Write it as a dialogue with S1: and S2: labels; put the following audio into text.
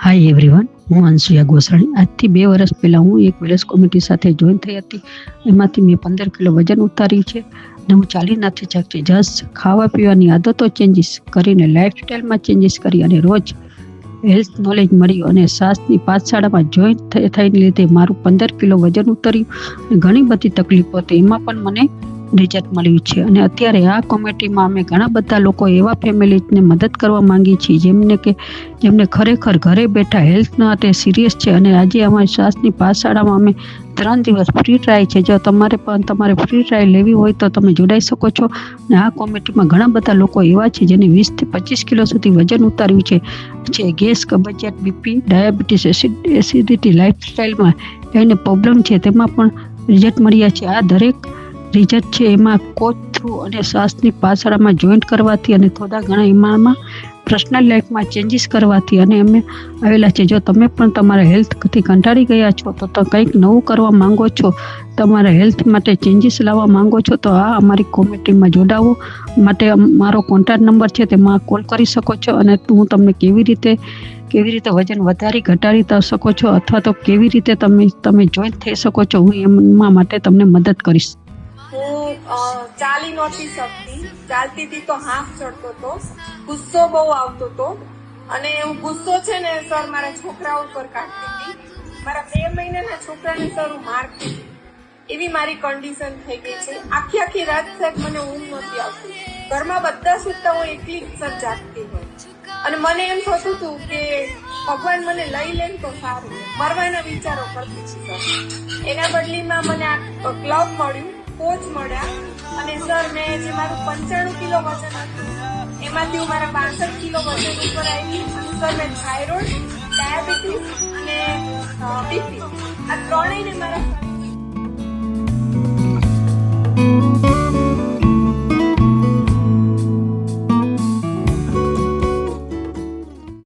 S1: Hi everyone, હું અંશુયા ગોસાણી. આજથી 2 વર્ષ પહેલાં હું એક વેલનેસ કોમિટી સાથે જોઈન થઈ હતી. એમાંથી મેં 15 કિલો વજન ઉતાર્યું છે અને હું ચાલી નથી શકતી. જસ્ટ ખાવા પીવાની આદતો ચેન્જીસ કરીને, લાઈફસ્ટાઈલમાં ચેન્જીસ કરી અને રોજ હેલ્થ નોલેજ મળ્યું અને શ્વાસની પાઠશાળામાં જોઈન થઈને લીધે મારું 15 કિલો વજન ઉતર્યું અને ઘણી બધી તકલીફો હતી, એમાં પણ મને રિઝલ્ટ મળ્યું છે. અને અત્યારે આ કોમિટીમાં અમે ઘણા બધા લોકો એવા ફેમિલીને મદદ કરવા માંગીએ છીએ જેમને ખરેખર ઘરે બેઠા હેલ્થ માટે સિરિયસ છે. અને આજે અમારી શ્વાસની પાઠશાળામાં અમે 3 દિવસ ફ્રી ટ્રાય છે. જો તમારે ફ્રી ટ્રાય લેવી હોય તો તમે જોડાઈ શકો છો. અને આ કોમિટીમાં ઘણા બધા લોકો એવા છે જેને 20 થી 25 કિલો સુધી વજન ઉતાર્યું છે. ગેસ, કબજિયાત, બીપી, ડાયાબિટીસ, એસિડિટી, લાઈફસ્ટાઈલમાં એને પ્રોબ્લેમ છે, તેમાં પણ રિઝલ્ટ મળ્યા છે. આ દરેક રિઝલ્ટ છે એમાં કોચ થ્રુ અને શ્વાસની પાઠશાળામાં જોઈન્ટ કરવાથી અને થોડા ઘણા એમાં પર્સનલ લાઈફમાં ચેન્જીસ કરવાથી અને અમે આવેલા છે. જો તમે પણ તમારા હેલ્થથી કંટાળી ગયા છો તો કંઈક નવું કરવા માંગો છો, તમારા હેલ્થ માટે ચેન્જીસ લાવવા માંગો છો, તો આ અમારી કોમિટીમાં જોડાવો માટે મારો કોન્ટેક્ટ નંબર છે, તેમાં કોલ કરી શકો છો. અને હું તમને કેવી રીતે વજન વધારી ઘટાડી શકો છો અથવા તો કેવી રીતે તમે જોઈન થઈ શકો છો, હું એમાં માટે તમને મદદ કરીશ.
S2: હું ચાલી નહોતી શકતી, ચાલતી હતી તો હાફ ચડતો હતો, ગુસ્સો બહુ આવતો હતો. અને હું ગુસ્સો છે ને સર મારા છોકરા ઉપર કાઢતી હતી. મારા 2 મહિનાના છોકરાને સર હું મારતી હતી. એવી મારી કન્ડિશન થઈ ગઈ છે. આખી રાત સાહેબ મને ઊંઘ નહોતી આવતી. ઘરમાં બધા સૂતા હું એકલી સર જાગતી હોય. અને મને એમ થતું હતું કે ભગવાન મને લઈ લે તો સારું, મરવાના વિચારો કરતી હતી સર. એના બદલીમાં મને આ ક્લબ મળ્યું, કોચ મળ્યા અને સર મેં જે મારું 95 કિલો વજન હતું એમાંથી હું મારા 62 કિલો વજન ઉપર આવી. અને સર મેં થાઇરોઇડ, ડાયાબિટીસ અને બીપી આ ત્રણેયને મારા